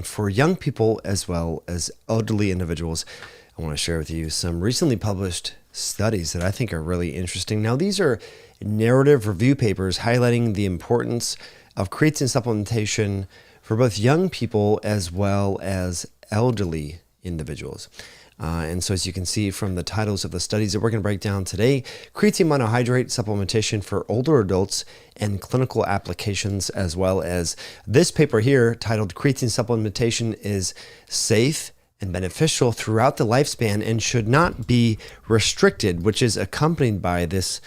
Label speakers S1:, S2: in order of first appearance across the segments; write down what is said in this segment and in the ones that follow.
S1: For young people as well as elderly individuals. I want to share with you some recently published studies that I think are really interesting. Now, these are narrative review papers highlighting the importance of creatine supplementation for both young people as well as elderly individuals. And so as you can see from the titles of the studies that we're going to break down today, creatine monohydrate supplementation for older adults and clinical applications, as well as this paper here titled Creatine Supplementation is Safe and Beneficial Throughout the Lifespan and Should Not Be Restricted, which is accompanied by this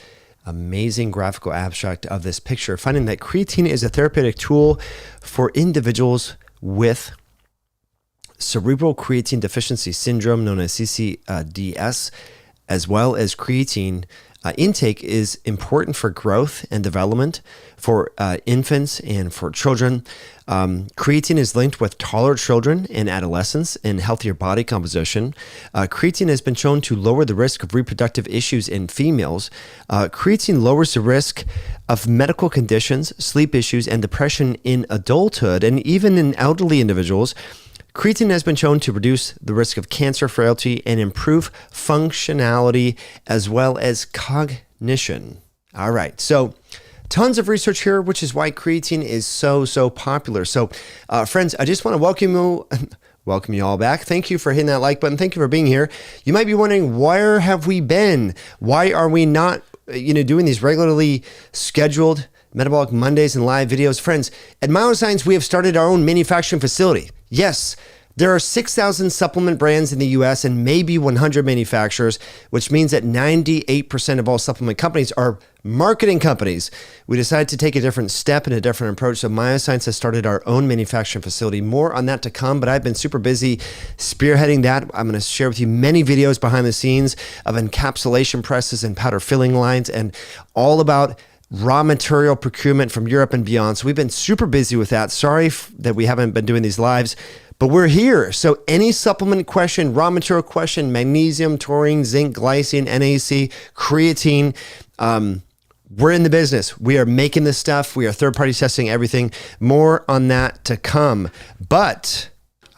S1: amazing graphical abstract of this picture, finding that creatine is a therapeutic tool for individuals with cerebral creatine deficiency syndrome, known as CCDS, as well as creatine intake is important for growth and development for infants and for children. Creatine is linked with taller children and adolescents and healthier body composition. Creatine has been shown to lower the risk of reproductive issues in females. Creatine lowers the risk of medical conditions, sleep issues, and depression in adulthood and even in elderly individuals. Creatine has been shown to reduce the risk of cancer, frailty, and improve functionality as well as cognition. All right, so tons of research here, which is why creatine is so popular. So friends, I just want to welcome you all back. Thank you for hitting that like button. Thank you for being here. You might be wondering, where have we been? Why are we not doing these regularly scheduled Metabolic Mondays and live videos? Friends, at Myoscience, we have started our own manufacturing facility. Yes, there are 6,000 supplement brands in the US and maybe 100 manufacturers, which means that 98% of all supplement companies are marketing companies. We decided to take a different step and a different approach. So Myoscience has started our own manufacturing facility. More on that to come, but I've been super busy spearheading that. I'm going to share with you many videos behind the scenes of encapsulation presses and powder filling lines and all about raw material procurement from Europe and beyond. So we've been super busy with that. Sorry that we haven't been doing these lives, but we're here. So any supplement question, raw material question, magnesium, taurine, zinc, glycine, NAC, creatine, we're in the business. We are making this stuff. We are third-party testing everything. More on that to come. But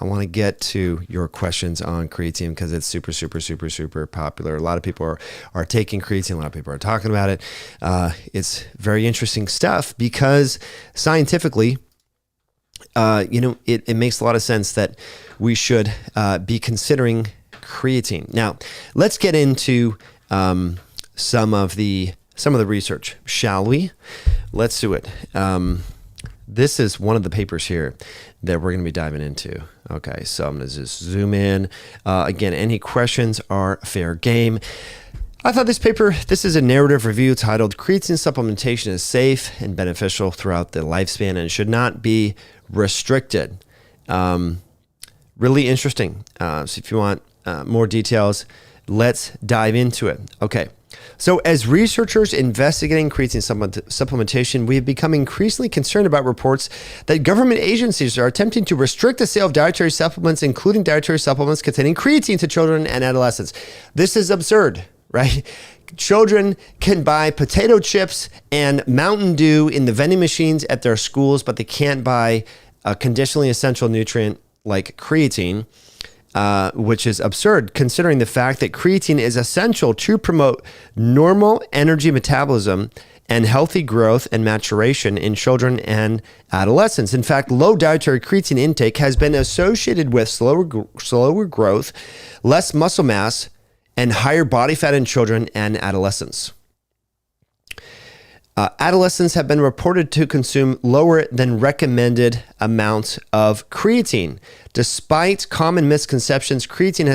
S1: I want to get to your questions on creatine because it's super popular. A lot of people are taking creatine. A lot of people are talking about it. It's very interesting stuff because scientifically, it makes a lot of sense that we should be considering creatine. Now, let's get into some of the research, shall we? Let's do it. This is one of the papers here that we're going to be diving into. Okay, so I'm going to just zoom in. Again, any questions are fair game. I thought this is a narrative review titled Creatine Supplementation is Safe and Beneficial Throughout the Lifespan and Should Not Be Restricted. Really interesting. So if you want more details, let's dive into it. Okay. So as researchers investigating creatine supplementation, we have become increasingly concerned about reports that government agencies are attempting to restrict the sale of dietary supplements, including dietary supplements containing creatine, to children and adolescents. This is absurd, right? Children can buy potato chips and Mountain Dew in the vending machines at their schools, but they can't buy a conditionally essential nutrient like creatine. Which is absurd considering the fact that creatine is essential to promote normal energy metabolism and healthy growth and maturation in children and adolescents. In fact, low dietary creatine intake has been associated with slower growth, less muscle mass, and higher body fat in children and adolescents. Adolescents have been reported to consume lower than recommended amounts of creatine. Despite common misconceptions, creatine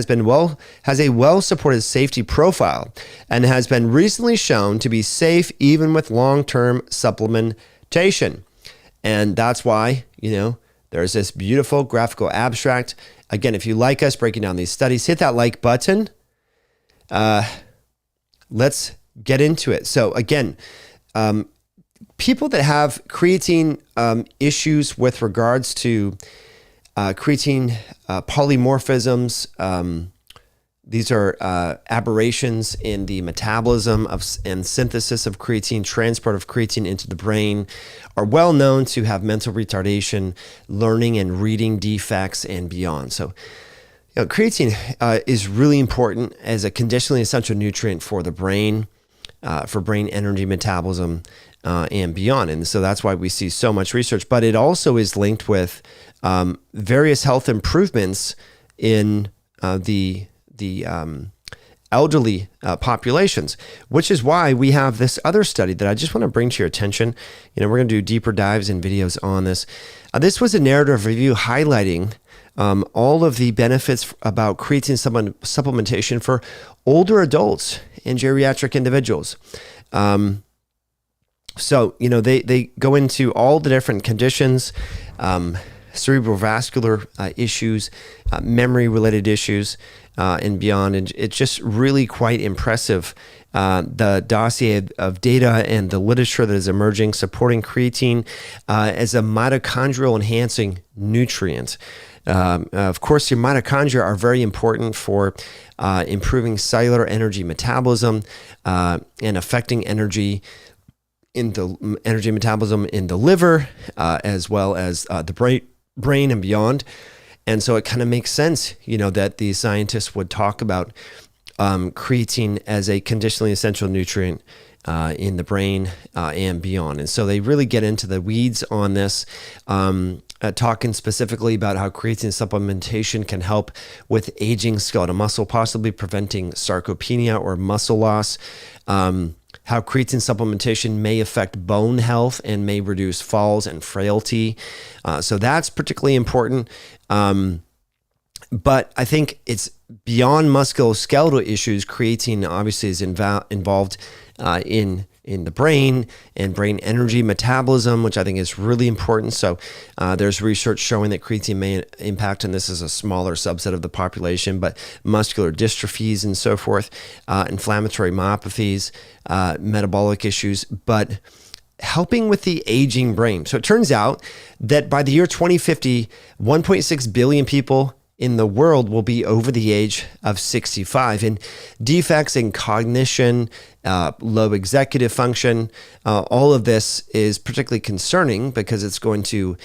S1: has a well-supported safety profile and has been recently shown to be safe even with long-term supplementation. And that's why, there's this beautiful graphical abstract. Again, if you like us breaking down these studies, hit that like button. Let's get into it. So again, people that have creatine issues with regards to creatine polymorphisms, These are aberrations in the metabolism and synthesis of creatine, transport of creatine into the brain, are well known to have mental retardation, learning and reading defects, and beyond. So, creatine is really important as a conditionally essential nutrient for the brain, for brain energy metabolism, and beyond. And so that's why we see so much research. But it also is linked with various health improvements in the elderly populations, which is why we have this other study that I just want to bring to your attention. We're going to do deeper dives and videos on this. This was a narrative review highlighting all of the benefits about creatine supplementation for older adults and geriatric individuals. So, they go into all the different conditions, cerebrovascular issues, memory-related issues, and beyond. And it's just really quite impressive, the dossier of data and the literature that is emerging supporting creatine as a mitochondrial-enhancing nutrient. Of course, your mitochondria are very important for improving cellular energy metabolism and affecting energy metabolism in the liver, as well as the brain and beyond. And so it kind of makes sense, that the scientists would talk about creatine as a conditionally essential nutrient in the brain and beyond. And so they really get into the weeds on this, talking specifically about how creatine supplementation can help with aging skeletal muscle, possibly preventing sarcopenia or muscle loss. How creatine supplementation may affect bone health and may reduce falls and frailty. So that's particularly important. But I think it's beyond musculoskeletal issues. Creatine obviously is involved in the brain and brain energy metabolism, which I think is really important. So there's research showing that creatine may impact, and this is a smaller subset of the population, but muscular dystrophies and so forth, inflammatory myopathies, metabolic issues, but helping with the aging brain. So it turns out that by the year 2050, 1.6 billion people in the world will be over the age of 65, and defects in cognition, low executive function, all of this is particularly concerning because it's going to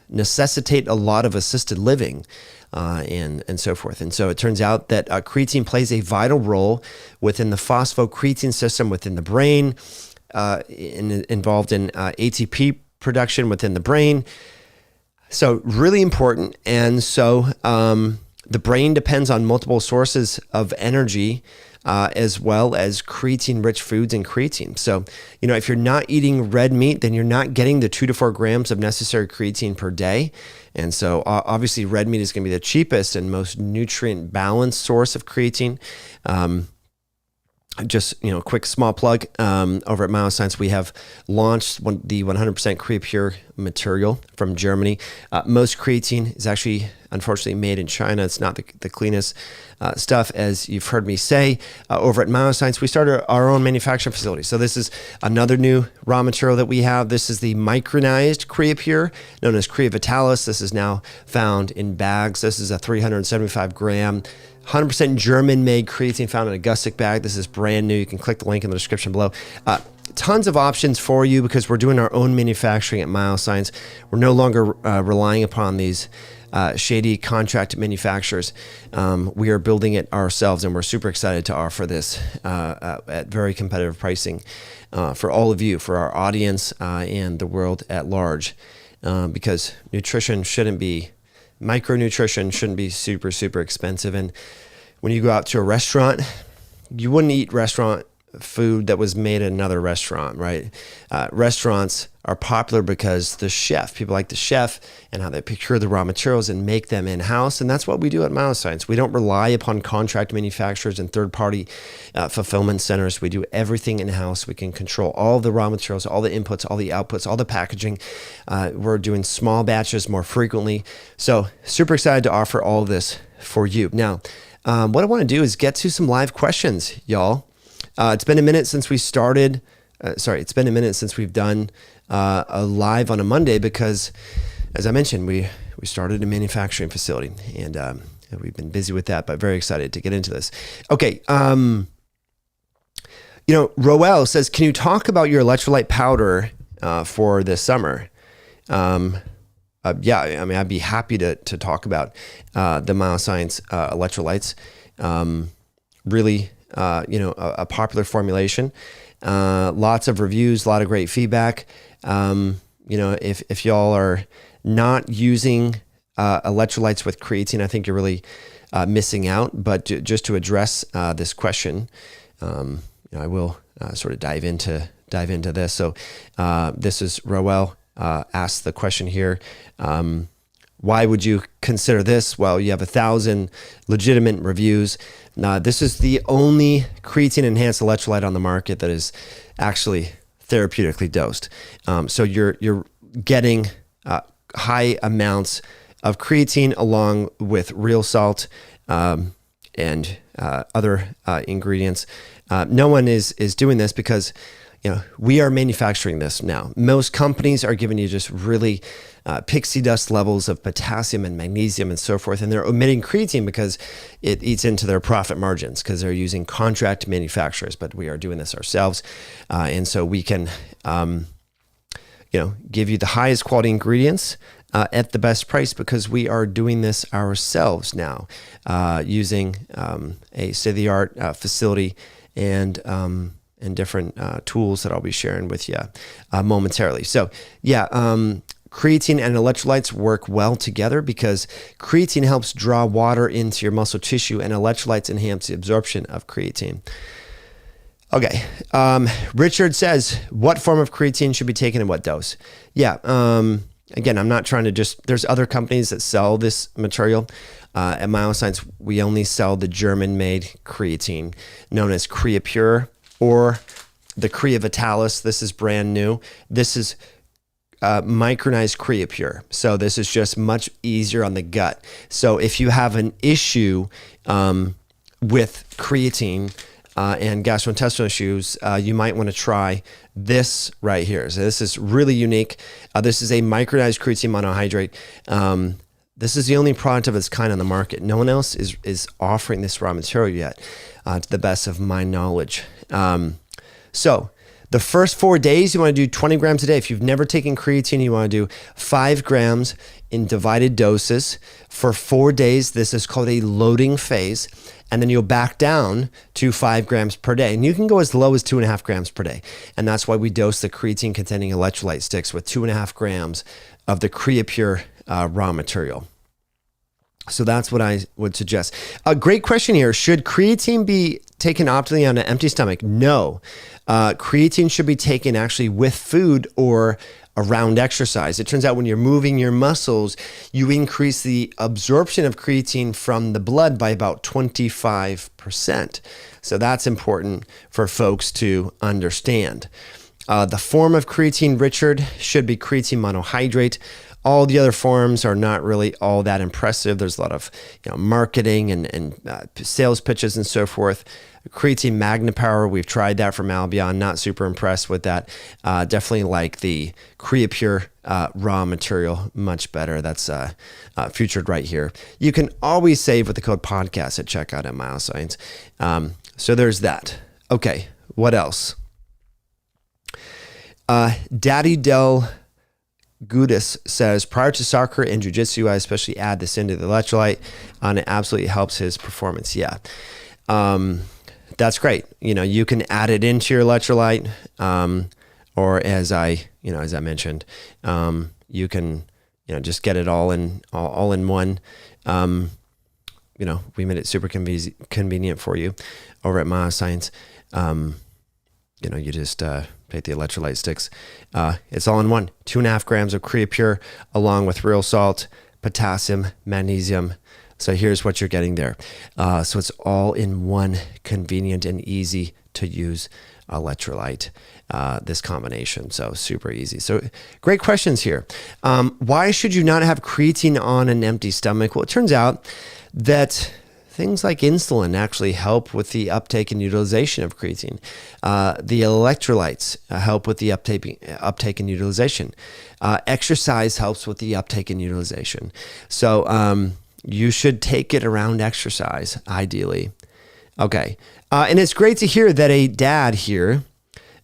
S1: necessitate a lot of assisted living and so forth. And so it turns out that creatine plays a vital role within the phosphocreatine system within the brain, involved in ATP production within the brain. So really important. And so the brain depends on multiple sources of energy, as well as creatine-rich foods and creatine. So, if you're not eating red meat, then you're not getting the 2 to 4 grams of necessary creatine per day. And so obviously red meat is going to be the cheapest and most nutrient-balanced source of creatine. Just, quick small plug, over at Myoscience, we have launched the 100% Creapure material from Germany. Most creatine is actually, unfortunately, made in China. It's not the cleanest stuff, as you've heard me say. Over at Myoscience, we started our own manufacturing facility. So this is another new raw material that we have. This is the micronized Creapure, known as Creavitalis. This is now found in bags. This is a 375 gram 100% German-made creatine found in a Gustic bag. This is brand new. You can click the link in the description below. Tons of options for you because we're doing our own manufacturing at Myoscience. We're no longer relying upon these shady contract manufacturers. We are building it ourselves, and we're super excited to offer this at very competitive pricing for all of you, for our audience and the world at large, because micronutrition shouldn't be super, super expensive. And when you go out to a restaurant, you wouldn't eat restaurant food that was made at another restaurant, right? Restaurants are popular because people like the chef and how they procure the raw materials and make them in-house. And that's what we do at Myoscience. We don't rely upon contract manufacturers and third-party fulfillment centers. We do everything in-house. We can control all the raw materials, all the inputs, all the outputs, all the packaging. We're doing small batches more frequently. So super excited to offer all of this for you. Now, what I want to do is get to some live questions, y'all. It's been a minute since we started. It's been a minute since we've done a live on a Monday because, as I mentioned, we started a manufacturing facility, and we've been busy with that, but very excited to get into this. Okay. Roel says, can you talk about your electrolyte powder for this summer? Yeah, I mean, I'd be happy to talk about the Myoscience electrolytes. Really, a popular formulation. Lots of reviews, a lot of great feedback. If y'all are not using electrolytes with creatine, I think you're really missing out. But just to address this question, I will sort of dive into this. So this is Roel asked the question here. Why would you consider this? Well, you have 1,000 legitimate reviews. This is the only creatine enhanced electrolyte on the market that is actually therapeutically dosed. So you're getting high amounts of creatine along with real salt and other ingredients. No one is doing this because we are manufacturing this now. Most companies are giving you just really pixie dust levels of potassium and magnesium and so forth, and they're omitting creatine because it eats into their profit margins because they're using contract manufacturers. But we are doing this ourselves, and so we can, give you the highest quality ingredients at the best price because we are doing this ourselves now, using a state-of-the-art facility and different tools that I'll be sharing with you momentarily. So creatine and electrolytes work well together because creatine helps draw water into your muscle tissue and electrolytes enhance the absorption of creatine. Okay. Richard says, what form of creatine should be taken in what dose? Yeah. Again, I'm not trying to there's other companies that sell this material. At Myoscience, we only sell the German-made creatine known as Creapure or the Creavitalis. This is brand new. This is micronized Creapure. So this is just much easier on the gut. So if you have an issue with creatine and gastrointestinal issues, you might want to try this right here. So this is really unique. This is a micronized creatine monohydrate. This is the only product of its kind on the market. No one else is offering this raw material yet, to the best of my knowledge. So the first 4 days, you want to do 20 grams a day. If you've never taken creatine, you want to do 5 grams in divided doses for 4 days. This is called a loading phase. And then you'll back down to 5 grams per day. And you can go as low as 2.5 grams per day. And that's why we dose the creatine containing electrolyte sticks with 2.5 grams of the Creapure raw material. So that's what I would suggest. A great question here. Should creatine be taken optimally on an empty stomach? No. Creatine should be taken actually with food or around exercise. It turns out when you're moving your muscles, you increase the absorption of creatine from the blood by about 25%. So that's important for folks to understand. The form of creatine, Richard, should be creatine monohydrate. All the other forms are not really all that impressive. There's a lot of marketing and sales pitches and so forth. Creatine Magnipower, we've tried that from Albion. Not super impressed with that. Definitely like the Creapure raw material, much better. That's featured right here. You can always save with the code podcast at checkout at Myoscience. So there's that. Okay, what else? Daddy Del Gudis says, prior to soccer and jiu-jitsu, I especially add this into the electrolyte, and it absolutely helps his performance. Yeah. That's great. You can add it into your electrolyte, or as I mentioned, you can, just get it all in one. We made it super convenient for you over at Myoscience. You just take the electrolyte sticks. It's all in one. 2.5 grams of Creapure along with real salt, potassium, magnesium. So here's what you're getting there. So it's all in one convenient and easy to use electrolyte, this combination. So super easy. So great questions here. Why should you not have creatine on an empty stomach? Well, it turns out that things like insulin actually help with the uptake and utilization of creatine. The electrolytes help with the uptake and utilization. Exercise helps with the uptake and utilization. So, You should take it around exercise, ideally. Okay. And it's great to hear that a dad here,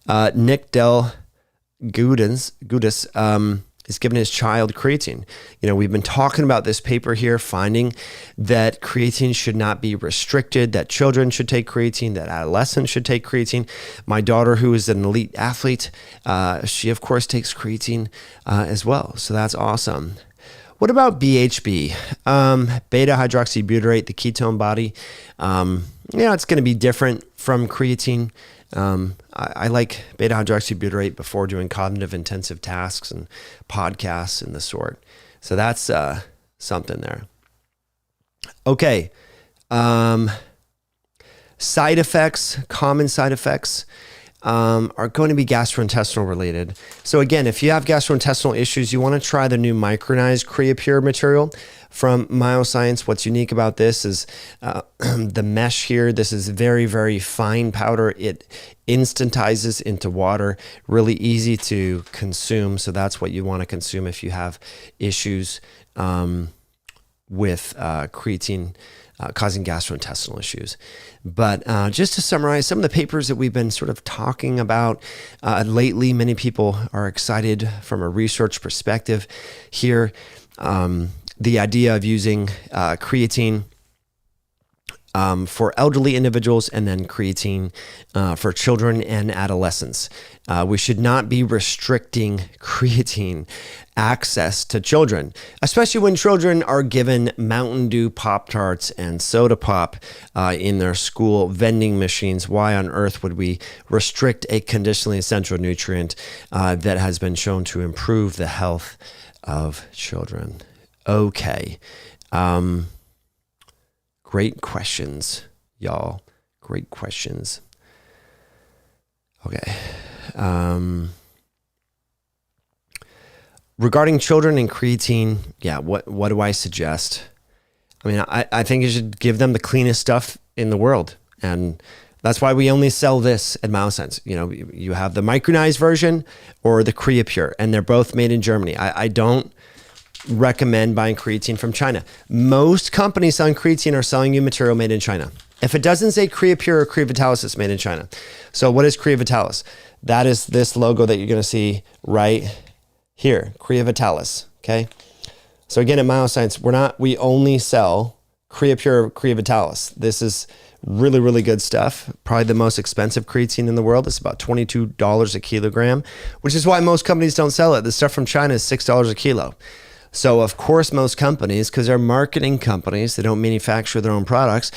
S1: Nick Del Gudis, is giving his child creatine. We've been talking about this paper here, finding that creatine should not be restricted, that children should take creatine, that adolescents should take creatine. My daughter, who is an elite athlete, she of course takes creatine as well. So that's awesome. What about BHB? Beta hydroxybutyrate, the ketone body. It's going to be different from creatine. I like beta hydroxybutyrate before doing cognitive intensive tasks and podcasts and the sort. So that's something there. Okay. Side effects, common side effects are going to be gastrointestinal related. So again, if you have gastrointestinal issues, you want to try the new micronized Creapure material from Myoscience. What's unique about this is the mesh here. This is very, very fine powder. It instantizes into water, really easy to consume. So that's what you want to consume if you have issues with creatine causing gastrointestinal issues. But just to summarize some of the papers that we've been sort of talking about lately, many people are excited from a research perspective here. The idea of using creatine for elderly individuals and then creatine for children and adolescents. We should not be restricting creatine access to children, especially when children are given Mountain Dew Pop-Tarts and Soda Pop in their school vending machines. Why on earth would we restrict a conditionally essential nutrient that has been shown to improve the health of children? Okay. Great questions, y'all. Great questions. Okay. Regarding children and creatine, what do I suggest? I mean, I think you should give them the cleanest stuff in the world. And that's why we only sell this at Myoscience. You have the micronized version or the Creapure, and they're both made in Germany. I don't recommend buying creatine from China. Most companies selling creatine are selling you material made in China. If it doesn't say Creapure or Creavitalis, it's made in China. So what is Creavitalis? That is this logo that you're going to see right here, Creavitalis. Okay. So again, at Myoscience, we only sell Creapure or Creavitalis. This is really, really good stuff. Probably the most expensive creatine in the world. It's about $22 a kilogram, which is why most companies don't sell it. The stuff from China is $6 a kilo. So of course, most companies, because they're marketing companies, they don't manufacture their own products,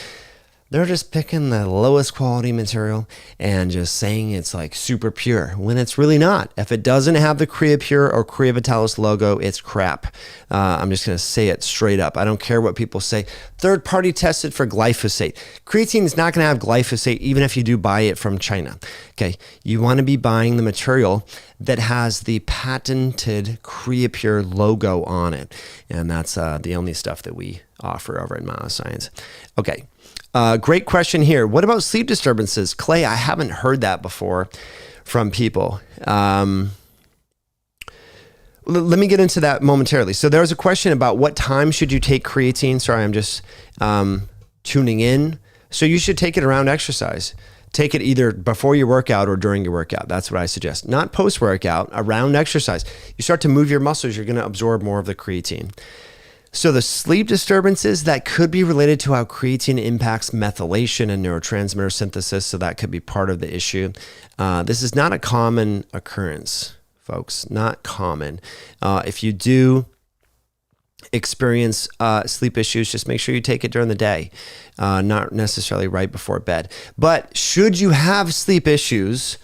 S1: they're just picking the lowest quality material and just saying it's like super pure when it's really not. If it doesn't have the Creapure or Creavitalis logo, it's crap. I'm just going to say it straight up. I don't care what people say. Third party tested for glyphosate. Creatine is not going to have glyphosate even if you do buy it from China. Okay. You want to be buying the material that has the patented Creapure logo on it. And that's the only stuff that we offer over at Myoscience. Okay. Great question here. What about sleep disturbances? Clay, I haven't heard that before from people. Let me get into that momentarily. So there was a question about what time should you take creatine? Sorry, I'm just tuning in. So you should take it around exercise. Take it either before your workout or during your workout. That's what I suggest. Not post-workout, around exercise. You start to move your muscles, you're going to absorb more of the creatine. So the sleep disturbances, that could be related to how creatine impacts methylation and neurotransmitter synthesis. So that could be part of the issue. This is not a common occurrence, folks, not common. If you do experience sleep issues, just make sure you take it during the day, not necessarily right before bed. But should you have sleep issues,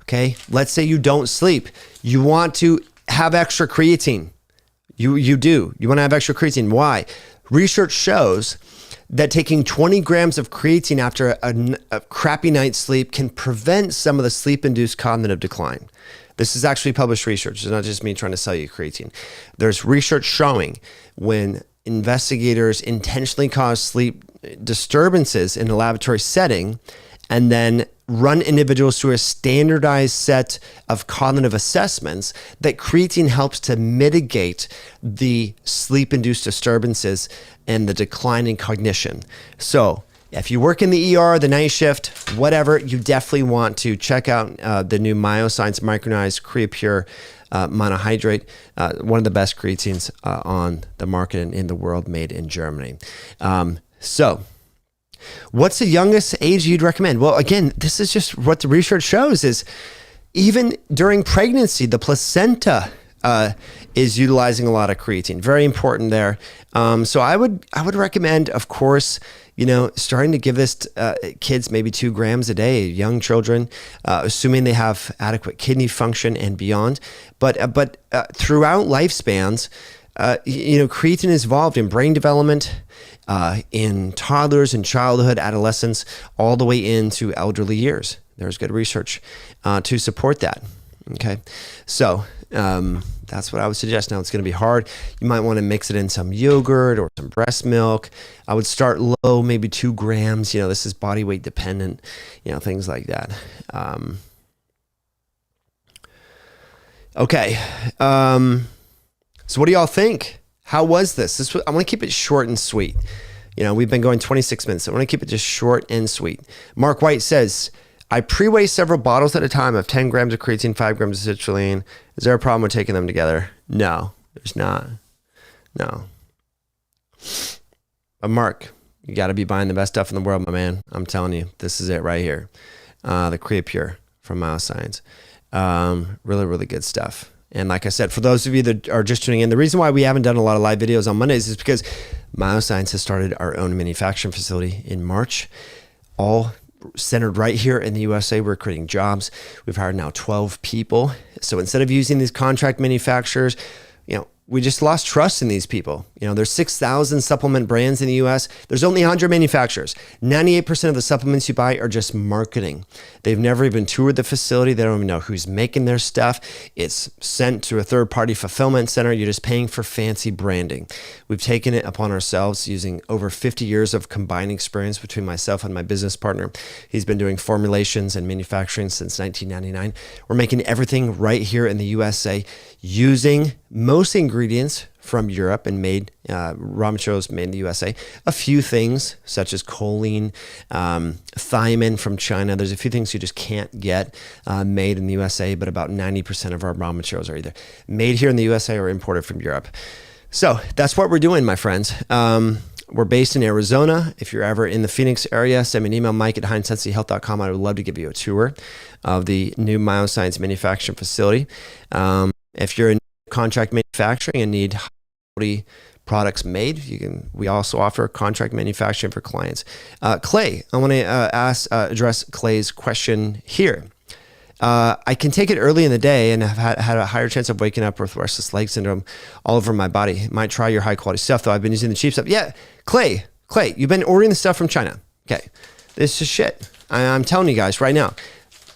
S1: okay, let's say you don't sleep, you want to have extra creatine. You do. You want to have extra creatine. Why? Research shows that taking 20 grams of creatine after a crappy night's sleep can prevent some of the sleep-induced cognitive decline. This is actually published research. It's not just me trying to sell you creatine. There's research showing when investigators intentionally cause sleep disturbances in a laboratory setting and then run individuals through a standardized set of cognitive assessments that creatine helps to mitigate the sleep-induced disturbances and the decline in cognition. So if you work in the ER, the night shift, whatever, you definitely want to check out the new Myoscience micronized CreaPure monohydrate, one of the best creatines on the market and in the world, made in Germany. So what's the youngest age you'd recommend? Well, again, this is just what the research shows is even during pregnancy, the placenta is utilizing a lot of creatine. Very important there. So I would recommend, of course, starting to give this kids maybe 2 grams a day, young children, assuming they have adequate kidney function and beyond. But throughout lifespans, creatine is involved in brain development, in toddlers and childhood, adolescence, all the way into elderly years. There's good research to support that. Okay, so that's what I would suggest. Now, it's going to be hard. You might want to mix it in some yogurt or some breast milk. I would start low, maybe 2 grams. This is body weight dependent, things like that. Okay. So what do y'all think? How was this? I want to keep it short and sweet. We've been going 26 minutes. So I want to keep it just short and sweet. Mark White says, I pre-weigh several bottles at a time of 10 grams of creatine, 5 grams of citrulline. Is there a problem with taking them together? No, there's not. No. But Mark, you got to be buying the best stuff in the world, my man. I'm telling you, this is it right here. The CreaPure from Myoscience. Really, really good stuff. And like I said, for those of you that are just tuning in, the reason why we haven't done a lot of live videos on Mondays is because Myoscience has started our own manufacturing facility in March, all centered right here in the USA. We're creating jobs. We've hired now 12 people. So instead of using these contract manufacturers, we just lost trust in these people. There's 6,000 supplement brands in the US. There's only 100 manufacturers. 98% of the supplements you buy are just marketing. They've never even toured the facility. They don't even know who's making their stuff. It's sent to a third-party fulfillment center. You're just paying for fancy branding. We've taken it upon ourselves using over 50 years of combined experience between myself and my business partner. He's been doing formulations and manufacturing since 1999. We're making everything right here in the USA using most ingredients from Europe and made raw materials made in the USA. A few things such as choline, thiamine from China. There's a few things you just can't get made in the USA, but about 90% of our raw materials are either made here in the USA or imported from Europe. So that's what we're doing, my friends. We're based in Arizona. If you're ever in the Phoenix area, send me an email, mike@heinsensityhealth.com. I would love to give you a tour of the new Myoscience manufacturing facility. If you're in contract manufacturing and need high-quality products made, we also offer contract manufacturing for clients. Clay, I want to address Clay's question here. I can take it early in the day and have had a higher chance of waking up with restless leg syndrome all over my body. Might try your high-quality stuff, though. I've been using the cheap stuff. Yeah, Clay, you've been ordering the stuff from China. Okay, this is shit. I'm telling you guys right now.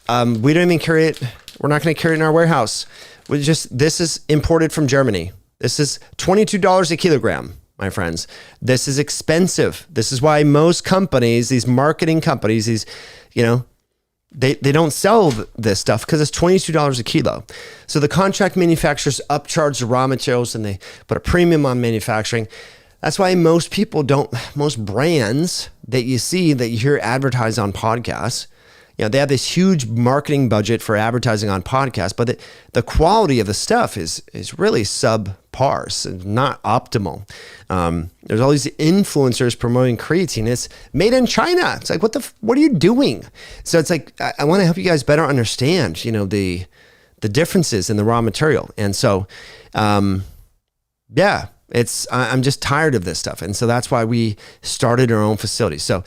S1: We don't even carry it. We're not going to carry it in our warehouse. This is imported from Germany. This is $22 a kilogram, my friends. This is expensive. This is why most companies, these marketing companies, they don't sell this stuff because it's $22 a kilo. So the contract manufacturers upcharge the raw materials and they put a premium on manufacturing. That's why most brands that you see, that you hear advertised on podcasts, they have this huge marketing budget for advertising on podcasts, but the quality of the stuff is really subpar, it's not optimal. There's all these influencers promoting creatine. It's made in China. It's like, what are you doing? So it's like, I want to help you guys better understand, the differences in the raw material. And so, I'm just tired of this stuff. And so that's why we started our own facility. So,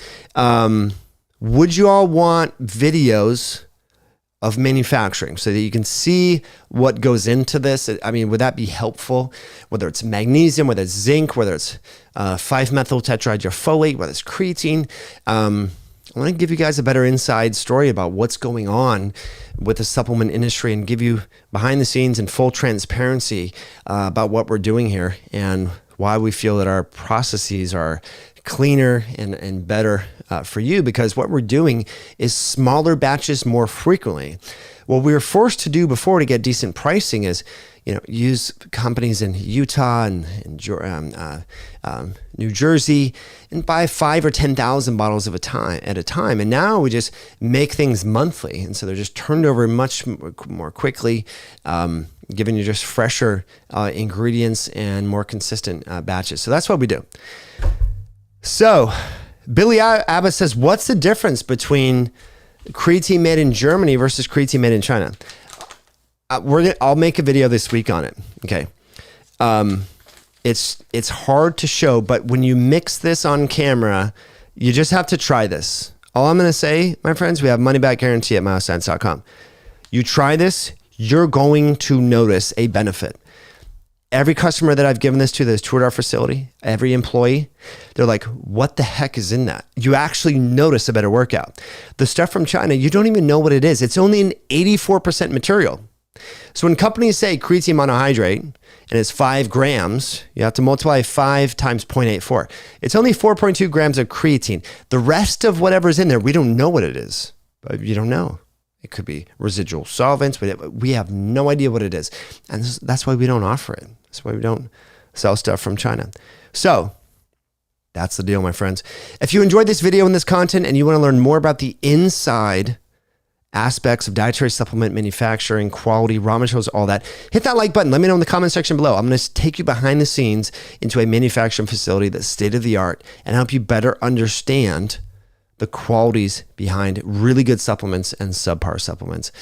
S1: would you all want videos of manufacturing so that you can see what goes into this? I mean, would that be helpful? Whether it's magnesium, whether it's zinc, whether it's 5-methyl tetrahydrofolate, whether it's creatine. I want to give you guys a better inside story about what's going on with the supplement industry and give you behind the scenes and full transparency about what we're doing here and why we feel that our processes are cleaner and better for you, because what we're doing is smaller batches more frequently. What we were forced to do before to get decent pricing is, use companies in Utah and New Jersey and buy 5,000 or 10,000 bottles at a time. And now we just make things monthly. And so they're just turned over much more quickly, giving you just fresher ingredients and more consistent batches. So that's what we do. So Billy Abbott says, what's the difference between creatine made in Germany versus creatine made in China? I'll make a video this week on it. Okay. It's hard to show, but when you mix this on camera, you just have to try this. All I'm going to say, my friends, we have money back guarantee at myoscience.com. You try this, you're going to notice a benefit. Every customer that I've given this to that's toured our facility, every employee, they're like, what the heck is in that? You actually notice a better workout. The stuff from China, you don't even know what it is. It's only an 84% material. So when companies say creatine monohydrate and it's 5 grams, you have to multiply 5 times 0.84. It's only 4.2 grams of creatine. The rest of whatever's in there, we don't know what it is. But you don't know. It could be residual solvents. We have no idea what it is. And that's why we don't offer it. That's why we don't sell stuff from China. So that's the deal, my friends. If you enjoyed this video and this content and you want to learn more about the inside aspects of dietary supplement manufacturing, quality, raw materials, all that, hit that like button. Let me know in the comment section below. I'm going to take you behind the scenes into a manufacturing facility that's state of the art and help you better understand the qualities behind really good supplements and subpar supplements.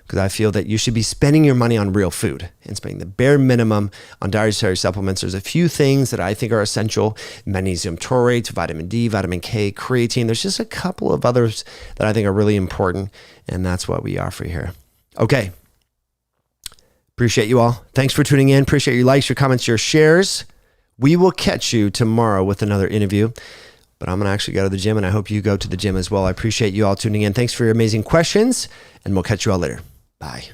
S1: Because I feel that you should be spending your money on real food and spending the bare minimum on dietary supplements. There's a few things that I think are essential: magnesium taurate, vitamin D, vitamin K, creatine. There's just a couple of others that I think are really important, and that's what we offer here. Okay. Appreciate you all. Thanks for tuning in. Appreciate your likes, your comments, your shares. We will catch you tomorrow with another interview. But I'm going to actually go to the gym, and I hope you go to the gym as well. I appreciate you all tuning in. Thanks for your amazing questions, and we'll catch you all later. Bye.